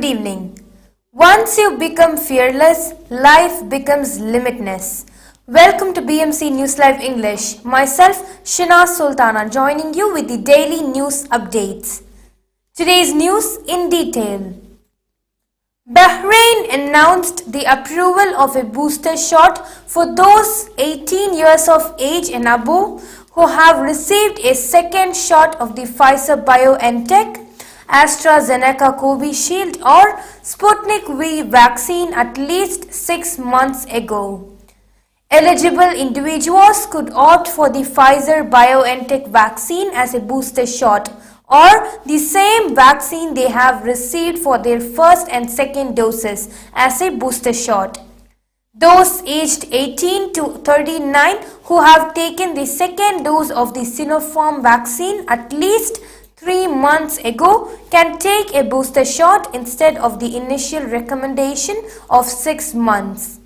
evening. Once you become fearless, life becomes limitless. Welcome to BMC News Live English. Myself, Shina Sultana, joining you with the daily news updates. Today's news in detail. Bahrain announced the approval of a booster shot for those 18 years of age and above who have received a second shot of the Pfizer-BioNTech, AstraZeneca Covishield or Sputnik V vaccine at least 6 months ago. Eligible individuals could opt for the Pfizer-BioNTech vaccine as a booster shot or the same vaccine they have received for their first and second doses as a booster shot. Those aged 18 to 39 who have taken the second dose of the Sinopharm vaccine at least 3 months ago can take a booster shot instead of the initial recommendation of 6 months.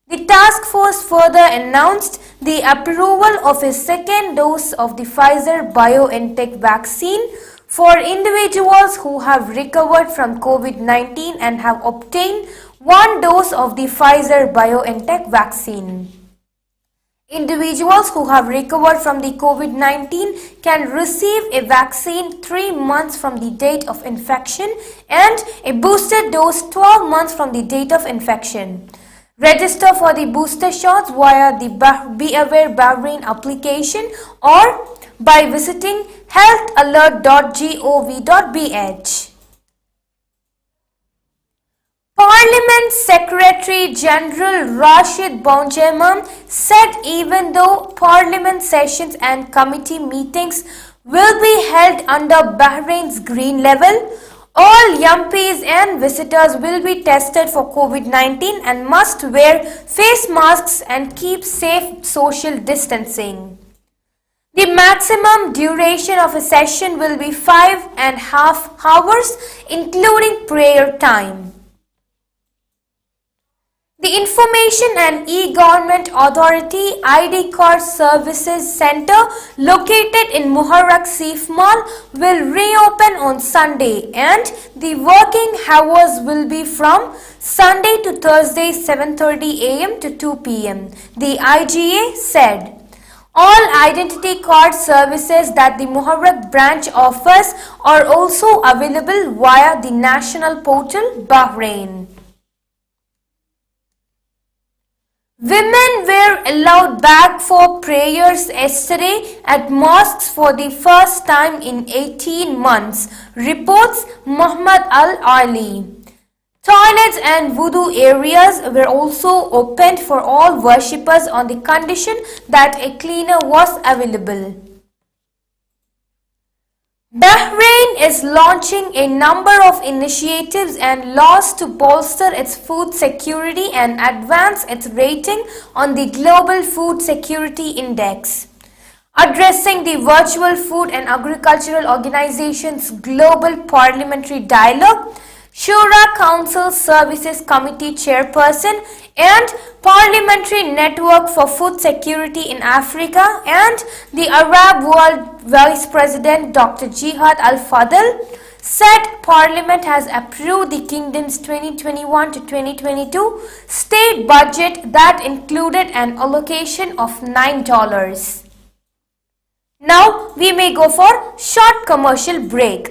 The task force further announced the approval of a second dose of the Pfizer-BioNTech vaccine for individuals who have recovered from COVID-19 and have obtained 1 dose of the Pfizer-BioNTech vaccine. Individuals who have recovered from the COVID-19 can receive a vaccine 3 months from the date of infection and a booster dose 12 months from the date of infection. Register for the booster shots via the Be Aware Bahrain application or by visiting healthalert.gov.bh. Parliament Secretary General Rashid Bonjemam said even though Parliament sessions and committee meetings will be held under Bahrain's green level, all MPs and visitors will be tested for COVID-19 and must wear face masks and keep safe social distancing. The maximum duration of a session will be 5.5 hours, including prayer time. The Information and E-Government Authority ID Card Services Center located in Muharrak Seif Mall will reopen on Sunday and the working hours will be from Sunday to Thursday 7:30 am to 2 pm, the IGA said. All identity card services that the Muharrak branch offers are also available via the national portal Bahrain. Women were allowed back for prayers yesterday at mosques for the first time in 18 months, reports Muhammad Al-Ali. Toilets and wudu areas were also opened for all worshippers on the condition that a cleaner was available. Bahrain is launching a number of initiatives and laws to bolster its food security and advance its rating on the Global Food Security Index. Addressing the Virtual Food and Agricultural Organization's Global Parliamentary Dialogue, Shura Council Services Committee Chairperson and Parliamentary Network for Food Security in Africa and the Arab World Vice President Dr. Jihad Al-Fadl said Parliament has approved the Kingdom's 2021 to 2022 state budget that included an allocation of $9. Now we may go for short commercial break.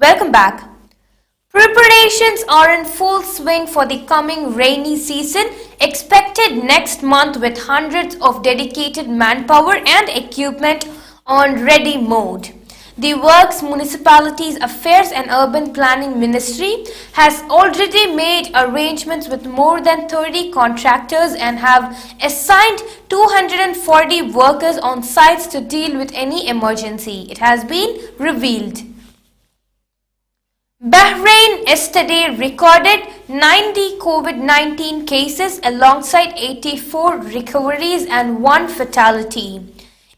Welcome back. Preparations are in full swing for the coming rainy season expected next month with hundreds of dedicated manpower and equipment on ready mode. The Works, Municipalities Affairs and Urban Planning Ministry has already made arrangements with more than 30 contractors and have assigned 240 workers on sites to deal with any emergency, it has been revealed. Bahrain yesterday recorded 90 COVID-19 cases alongside 84 recoveries and 1 fatality.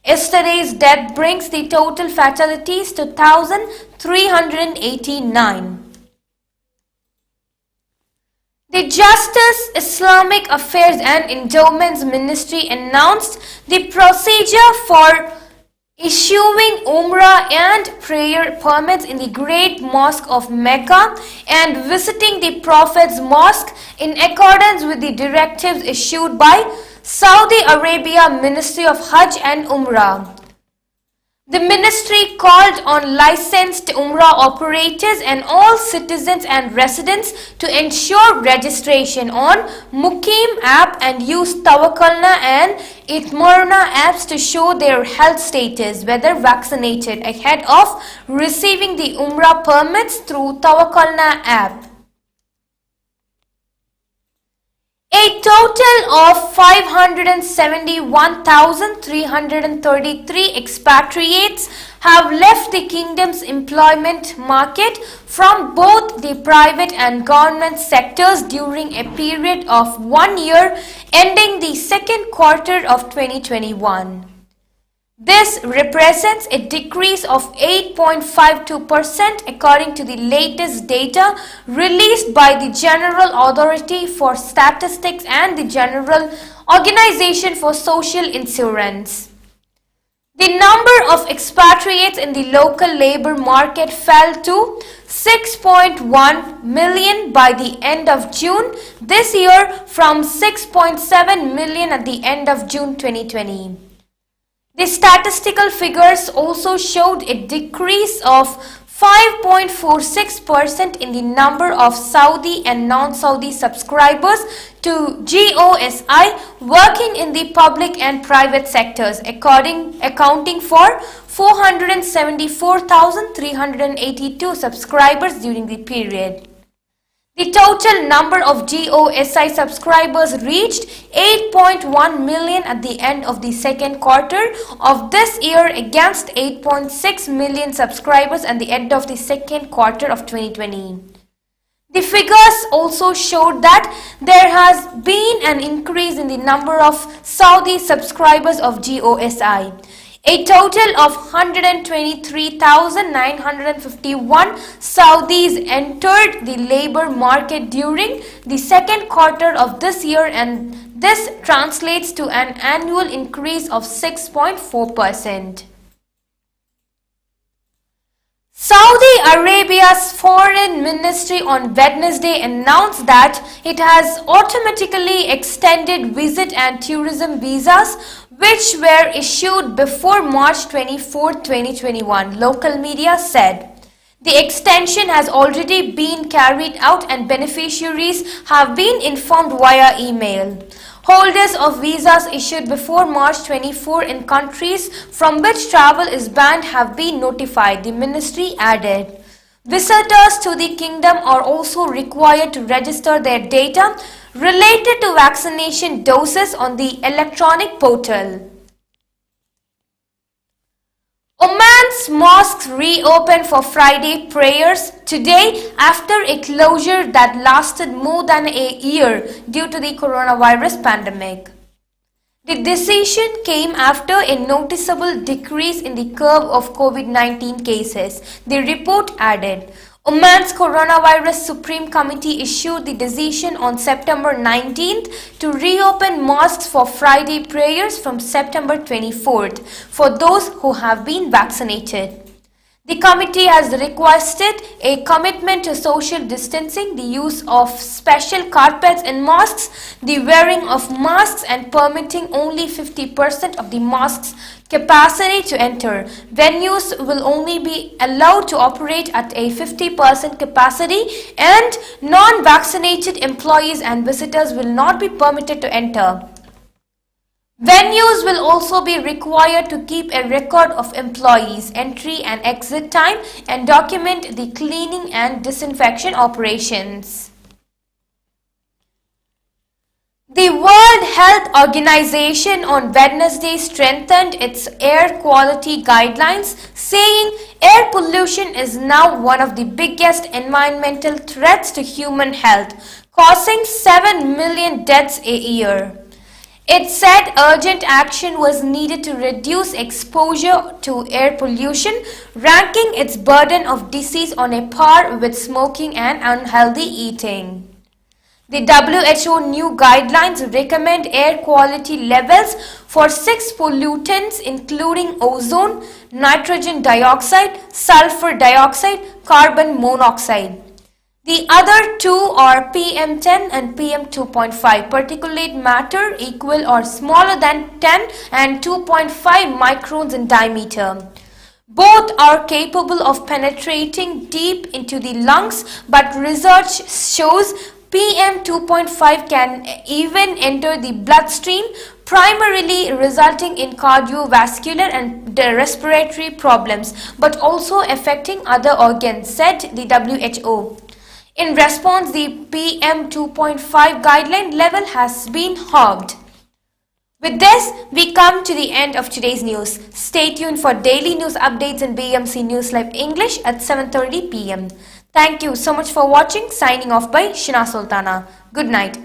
Yesterday's death brings the total fatalities to 1,389. The Justice, Islamic Affairs and Endowments Ministry announced the procedure for issuing Umrah and prayer permits in the Great Mosque of Mecca and visiting the Prophet's Mosque in accordance with the directives issued by Saudi Arabia Ministry of Hajj and Umrah. The ministry called on licensed Umrah operators and all citizens and residents to ensure registration on Mukim app and use Tawakkalna and Itmarna apps to show their health status, whether vaccinated, ahead of receiving the Umrah permits through Tawakkalna app. A total of 571,333 expatriates have left the kingdom's employment market from both the private and government sectors during a period of 1 year ending the second quarter of 2021. This represents a decrease of 8.52% according to the latest data released by the General Authority for Statistics and the General Organization for Social Insurance. The number of expatriates in the local labor market fell to 6.1 million by the end of June this year from 6.7 million at the end of June 2020. The statistical figures also showed a decrease of 5.46% in the number of Saudi and non-Saudi subscribers to GOSI working in the public and private sectors, accounting for 474,382 subscribers during the period. The total number of GOSI subscribers reached 8.1 million at the end of the second quarter of this year against 8.6 million subscribers at the end of the second quarter of 2020. The figures also showed that there has been an increase in the number of Saudi subscribers of GOSI. A total of 123,951 Saudis entered the labor market during the second quarter of this year, and this translates to an annual increase of 6.4%. Saudi Arabia's Foreign Ministry on Wednesday announced that it has automatically extended visit and tourism visas which were issued before March 24, 2021, local media said. The extension has already been carried out and beneficiaries have been informed via email. Holders of visas issued before March 24 in countries from which travel is banned have been notified, the ministry added. Visitors to the kingdom are also required to register their data related to vaccination doses on the electronic portal. Oman's mosques reopened for Friday prayers today after a closure that lasted more than a year due to the coronavirus pandemic. The decision came after a noticeable decrease in the curve of COVID-19 cases, the report added. Oman's Coronavirus Supreme Committee issued the decision on September 19th to reopen mosques for Friday prayers from September 24th for those who have been vaccinated. The committee has requested a commitment to social distancing, the use of special carpets in mosques, the wearing of masks and permitting only 50% of the mosque's capacity to enter. Venues will only be allowed to operate at a 50% capacity and non-vaccinated employees and visitors will not be permitted to enter. Venues will also be required to keep a record of employees' entry and exit time and document the cleaning and disinfection operations. The World Health Organization on Wednesday strengthened its air quality guidelines, saying air pollution is now one of the biggest environmental threats to human health, causing 7 million deaths a year. It said urgent action was needed to reduce exposure to air pollution, ranking its burden of disease on a par with smoking and unhealthy eating. The WHO new guidelines recommend air quality levels for 6 pollutants including ozone, nitrogen dioxide, sulfur dioxide, carbon monoxide. The other two are PM10 and PM2.5, particulate matter equal or smaller than 10 and 2.5 microns in diameter. Both are capable of penetrating deep into the lungs, but research shows PM2.5 can even enter the bloodstream, primarily resulting in cardiovascular and respiratory problems, but also affecting other organs, said the WHO. In response, the PM2.5 guideline level has been halved. With this, we come to the end of today's news. Stay tuned for daily news updates in BMC News Live English at 7:30 p.m. Thank you so much for watching. Signing off by Shina Sultana. Good night.